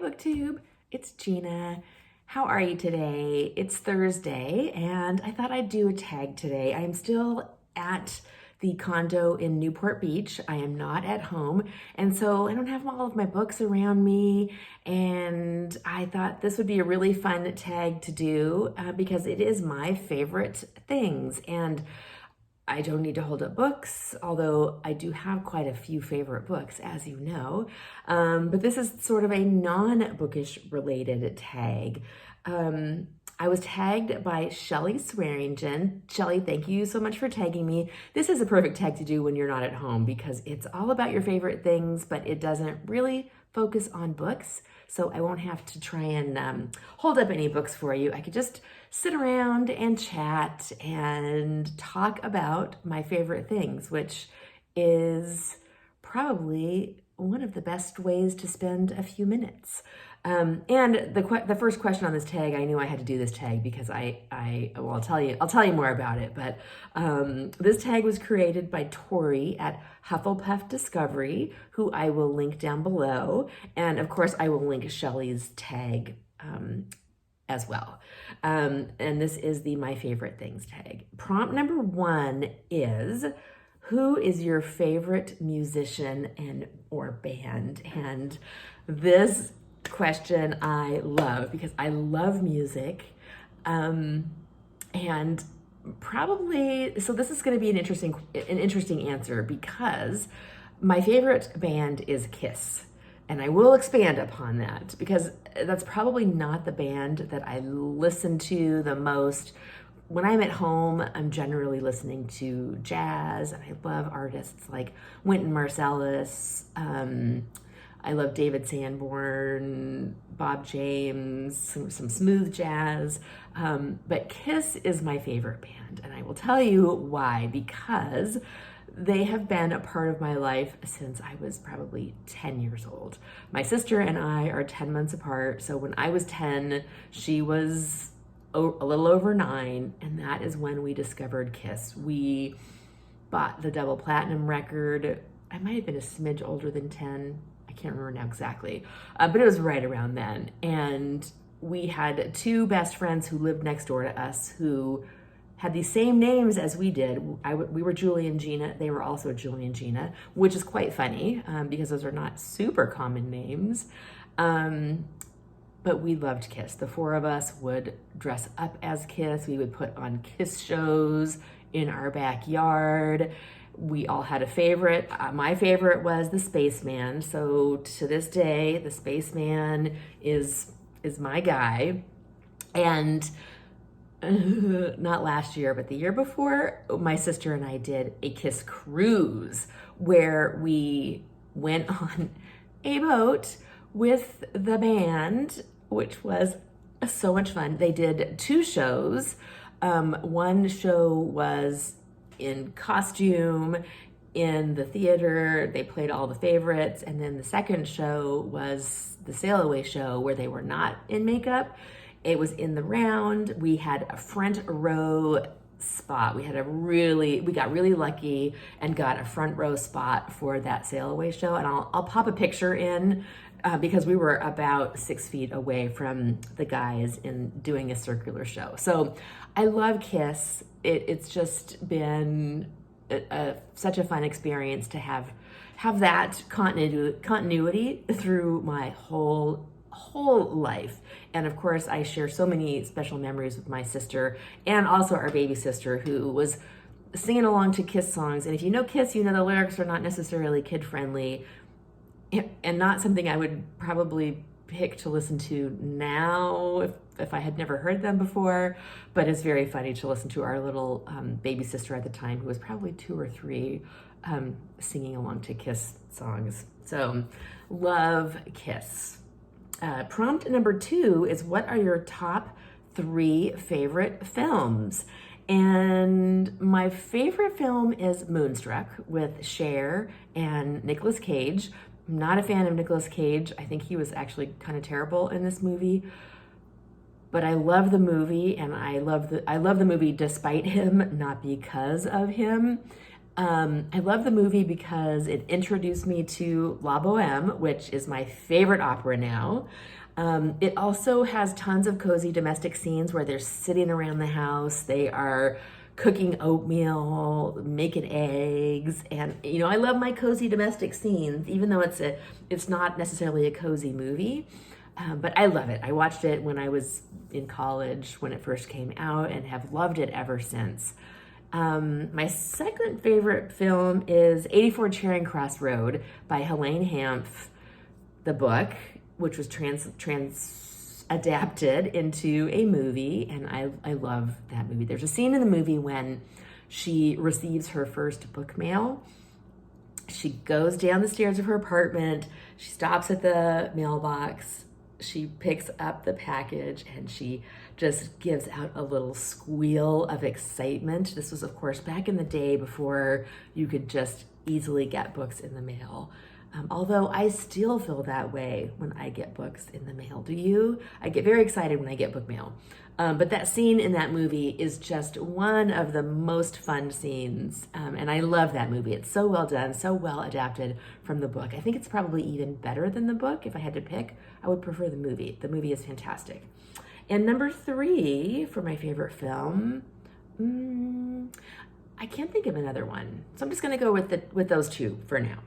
BookTube, it's Gina. How are you today? It's Thursday, and I thought I'd do a tag today. I am still at the condo in Newport Beach. I am not at home, and so I don't have all of my books around me, and I thought this would be a really fun tag to do because it is my favorite things, and I don't need to hold up books, although I do have quite a few favorite books, as you know. But this is sort of a non-bookish related tag. I was tagged by Shelly Swearingen. Shelly, thank you so much for tagging me. This is a perfect tag to do when you're not at home because it's all about your favorite things, but it doesn't really focus on books. So I won't have to try and hold up any books for you. I could just sit around and chat and talk about my favorite things, which is probably one of the best ways to spend a few minutes. And the first question on this tag, I knew I had to do this tag because I'll tell you more about it. But this tag was created by Tori at Hufflepuff Discovery, who I will link down below, and of course I will link Shelly's tag as well. And this is the My Favorite Things tag. Prompt number 1 is, who is your favorite musician and or band? And this question I love because I love music, and probably, so this is going to be an interesting answer because my favorite band is Kiss, and I will expand upon that because that's probably not the band that I listen to the most. When I'm at home, I'm generally listening to jazz, and I love artists like Wynton Marsalis. I love David Sanborn, Bob James, some smooth jazz. But Kiss is my favorite band, and I will tell you why. Because they have been a part of my life since I was probably 10 years old. My sister and I are 10 months apart, so when I was 10, she was a little over 9, and that is when we discovered Kiss. We bought the double platinum record. I might have been a smidge older than 10. I can't remember now exactly, but it was right around then. And we had 2 best friends who lived next door to us who had the same names as we did. We were Julie and Gina. They were also Julie and Gina, which is quite funny because those are not super common names. But we loved Kiss. The 4 of us would dress up as Kiss. We would put on Kiss shows in our backyard. We all had a favorite. My favorite was the Spaceman. So to this day, the Spaceman is my guy. And not last year, but the year before, my sister and I did a Kiss cruise where we went on a boat with the band, which was so much fun. They did 2 shows. One show was in costume in the theater. They played all the favorites, and then the second show was the sail away show where they were not in makeup. It was in the round. We had a front row spot. We got really lucky and got a front row spot for that sail away show, and I'll pop a picture in because we were about 6 feet away from the guys in doing a circular show. So I love Kiss. It's just been such a fun experience to have that continuity through my whole life. And of course, I share so many special memories with my sister and also our baby sister, who was singing along to Kiss songs. And if you know Kiss, you know the lyrics are not necessarily kid-friendly and not something I would probably pick to listen to now if I had never heard them before, but it's very funny to listen to our little baby sister at the time, who was probably 2 or 3, singing along to Kiss songs. So love Kiss. Prompt number 2 is, what are your top 3 favorite films? And my favorite film is Moonstruck with Cher and Nicolas Cage. I'm not a fan of Nicolas Cage. I think he was actually kind of terrible in this movie. But I love the movie, and I love the movie despite him, not because of him. I love the movie because it introduced me to La Boheme, which is my favorite opera now. It also has tons of cozy domestic scenes where they're sitting around the house, they are cooking oatmeal, making eggs, and I love my cozy domestic scenes, even though it's not necessarily a cozy movie. But I love it. I watched it when I was in college when it first came out and have loved it ever since. My second favorite film is 84 Charing Cross Road by Helene Hanff, the book, which was trans adapted into a movie, and I love that movie. There's a scene in the movie when she receives her first book mail. She goes down the stairs of her apartment, she stops at the mailbox, she picks up the package, and she just gives out a little squeal of excitement. This was, of course, back in the day before you could just easily get books in the mail. Although I still feel that way when I get books in the mail. Do you? I get very excited when I get book mail. But that scene in that movie is just one of the most fun scenes. And I love that movie. It's so well done, so well adapted from the book. I think it's probably even better than the book. If I had to pick, I would prefer the movie. The movie is fantastic. And number 3 for my favorite film, I can't think of another one. So I'm just gonna go with those 2 for now.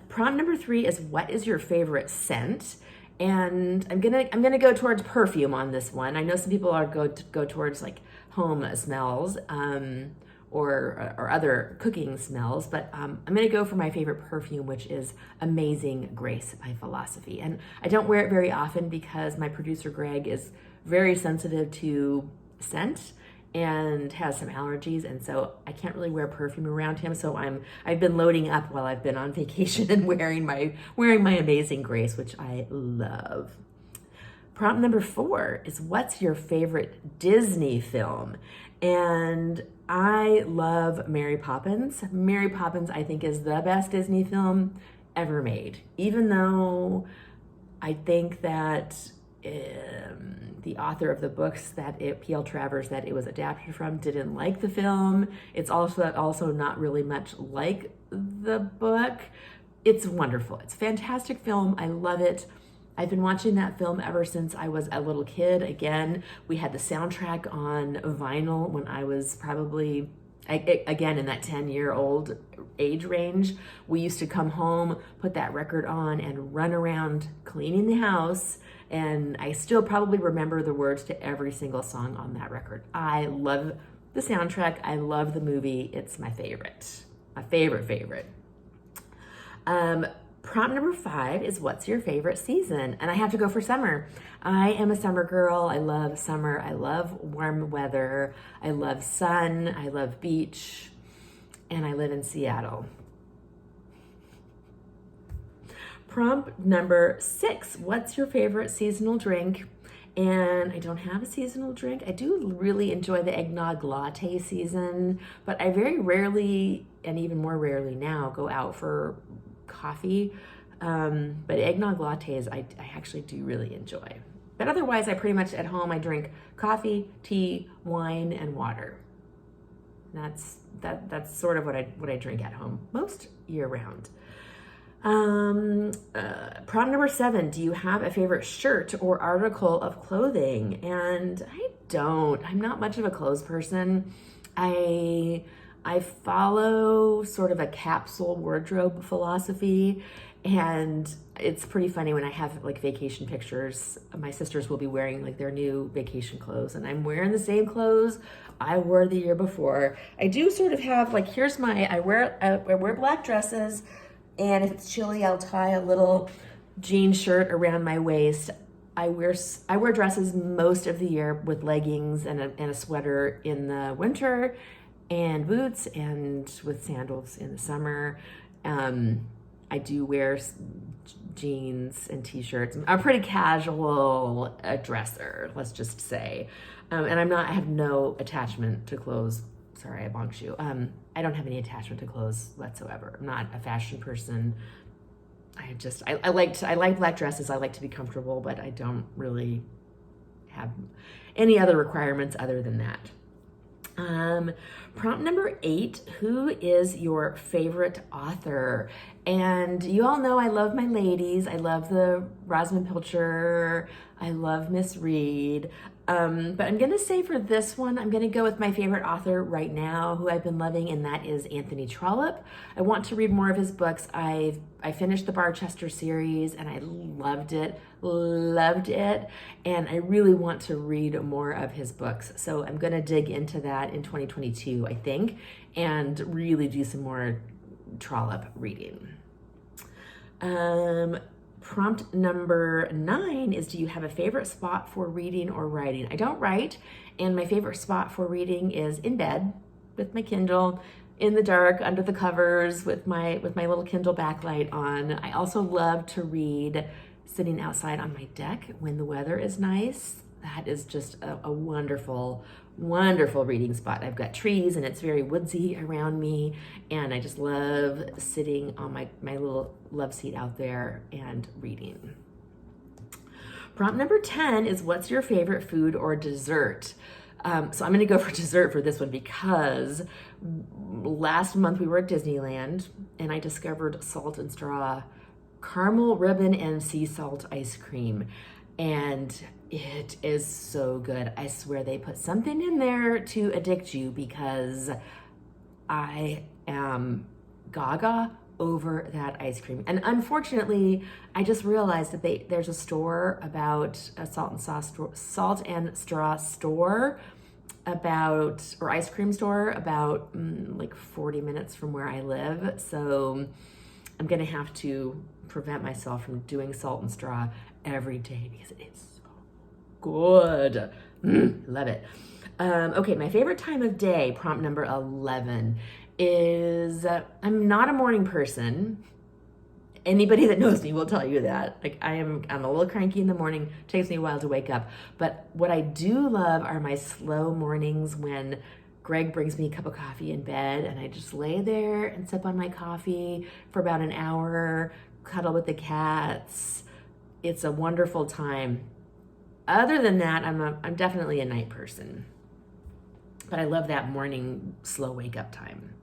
Prompt number 3 is, what is your favorite scent? And I'm gonna go towards perfume on this one. I know some people are go towards like home smells or other cooking smells, but I'm gonna go for my favorite perfume, which is Amazing Grace by Philosophy. And I don't wear it very often because my producer Greg is very sensitive to scent and has some allergies, and so I can't really wear perfume around him. So I've been loading up while I've been on vacation and wearing my Amazing Grace, which I love. Prompt number 4 is, what's your favorite Disney film? And I love Mary Poppins. Mary Poppins, I think, is the best Disney film ever made, even though I think that the author of the books P.L. Travers, that it was adapted from, didn't like the film. It's also not really much like the book. It's wonderful. It's a fantastic film. I love it. I've been watching that film ever since I was a little kid. Again, we had the soundtrack on vinyl when I was probably, again, in that 10-year-old age range. We used to come home, put that record on, and run around cleaning the house. And I still probably remember the words to every single song on that record. I love the soundtrack. I love the movie. It's my favorite. My favorite. Prompt number 5 is, what's your favorite season? And I have to go for summer. I am a summer girl. I love summer. I love warm weather. I love sun. I love beach. And I live in Seattle. Prompt number 6, what's your favorite seasonal drink? And I don't have a seasonal drink. I do really enjoy the eggnog latte season, but I very rarely, and even more rarely now, go out for coffee. But eggnog lattes, I actually do really enjoy. But otherwise, I pretty much at home, I drink coffee, tea, wine, and water. That's sort of what I drink at home most year round. Prompt number 7, do you have a favorite shirt or article of clothing? And I don't. I'm not much of a clothes person. I follow sort of a capsule wardrobe philosophy, and it's pretty funny when I have like vacation pictures. My sisters will be wearing like their new vacation clothes, and I'm wearing the same clothes I wore the year before. I do sort of have like, here's I wear black dresses, and if it's chilly, I'll tie a little jean shirt around my waist. I wear dresses most of the year with leggings and a sweater in the winter, and boots, and with sandals in the summer. I do wear jeans and t-shirts. I'm a pretty casual dresser, let's just say. And I have no attachment to clothes. Sorry, I bonked you. I don't have any attachment to clothes whatsoever. I'm not a fashion person. I like black dresses. I like to be comfortable, but I don't really have any other requirements other than that. Um, Prompt number 8, who is your favorite author? And you all know I love my ladies. I love the Rosamund Pilcher. I love Miss Reed. But I'm gonna say for this one, I'm gonna go with my favorite author right now who I've been loving, and that is Anthony Trollope. I want to read more of his books. I finished the Barchester series and I loved it, and I really want to read more of his books. So I'm gonna dig into that in 2022, I think, and really do some more Trollope reading. Prompt number 9 is, do you have a favorite spot for reading or writing? I don't write, and my favorite spot for reading is in bed with my Kindle, in the dark, under the covers, with my little Kindle backlight on. I also love to read sitting outside on my deck when the weather is nice. That is just a wonderful, wonderful reading spot. I've got trees and it's very woodsy around me, and I just love sitting on my little love seat out there and reading. Prompt number 10 is, what's your favorite food or dessert? So I'm gonna go for dessert for this one because last month we were at Disneyland and I discovered Salt and Straw caramel ribbon and sea salt ice cream. And it is so good. I swear they put something in there to addict you, because I am gaga over that ice cream. And unfortunately, I just realized that there's a store about a salt and straw store about, or ice cream store about like 40 minutes from where I live. So I'm gonna have to prevent myself from doing Salt and Straw every day because it's so good. Love it. Okay, my favorite time of day, prompt number 11, is I'm not a morning person. Anybody that knows me will tell you that. Like I'm a little cranky in the morning. It takes me a while to wake up. But what I do love are my slow mornings when Greg brings me a cup of coffee in bed and I just lay there and sip on my coffee for about an hour, cuddle with the cats. It's a wonderful time. Other than that, I'm definitely a night person. But I love that morning slow wake up time.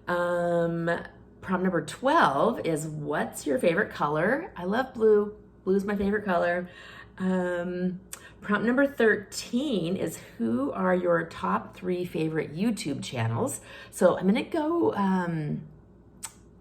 Prompt number 12 is, what's your favorite color? I love blue. Blue is my favorite color. Prompt number 13 is, who are your top 3 favorite YouTube channels? So I'm gonna go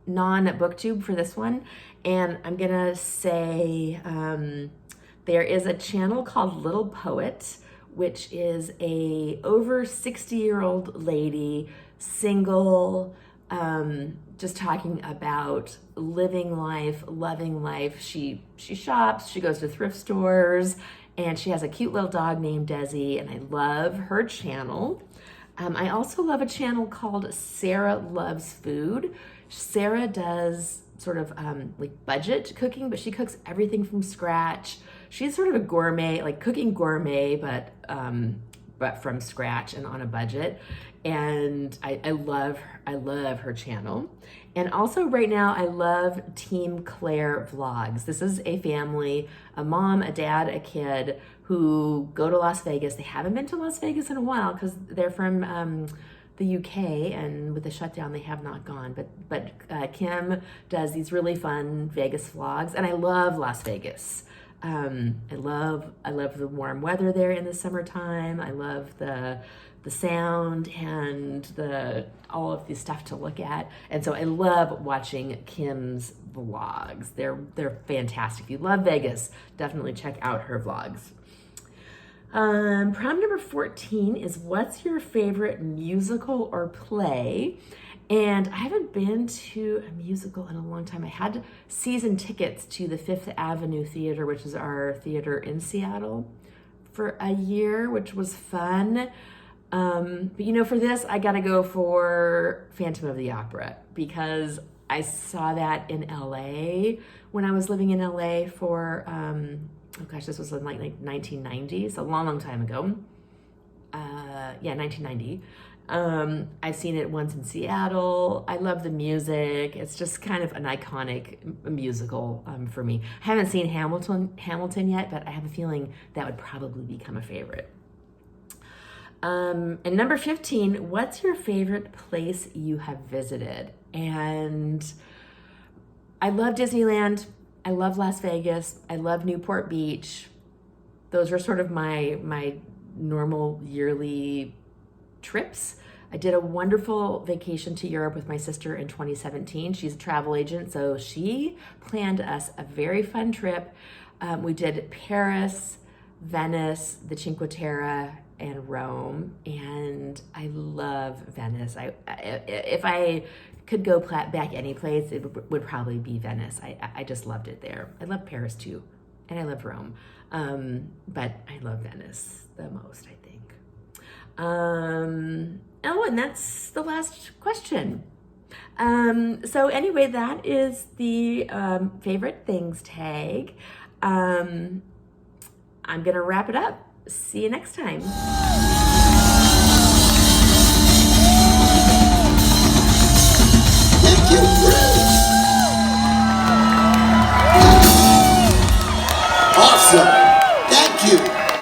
non-booktube for this one, and I'm gonna say there is a channel called Little Poet, which is a over 60-year-old lady, single, just talking about living life, loving life. She shops, she goes to thrift stores, and she has a cute little dog named Desi, and I love her channel. I also love a channel called Sarah Loves Food. Sarah does sort of like budget cooking, but she cooks everything from scratch. She's sort of a gourmet, like cooking gourmet, but from scratch and on a budget. And I love her channel. And also right now I love Team Claire vlogs. This is a family, a mom, a dad, a kid, who go to Las Vegas. They haven't been to Las Vegas in a while because they're from the UK, and with the shutdown they have not gone. But Kim does these really fun Vegas vlogs, and I love Las Vegas. I love the warm weather there in the summertime. I love the sound and all of the stuff to look at. And so I love watching Kim's vlogs. They're fantastic. If you love Vegas, definitely check out her vlogs. Prompt number 14 is, what's your favorite musical or play? And I haven't been to a musical in a long time. I had season tickets to the Fifth Avenue Theater, which is our theater in Seattle, for a year, which was fun. But for this, I gotta go for Phantom of the Opera, because I saw that in LA when I was living in LA for, this was in like 1990, so a long time ago. 1990. I've seen it once in Seattle. I love the music. It's just kind of an iconic musical for me. I haven't seen Hamilton yet, but I have a feeling that would probably become a favorite. And number 15, what's your favorite place you have visited? And I love Disneyland. I love Las Vegas. I love Newport Beach. Those are sort of my normal yearly trips. I did a wonderful vacation to Europe with my sister in 2017. She's a travel agent, so she planned us a very fun trip. We did Paris, Venice, the Cinque Terre, and Rome, and I love Venice. If I could go back any place, it would probably be Venice. I just loved it there. I love Paris too, and I love Rome, but I love Venice the most, I think. Oh, and that's the last question. So anyway, that is the favorite things tag. I'm gonna wrap it up. See you next time. Thank you, Bruce. Awesome. Thank you.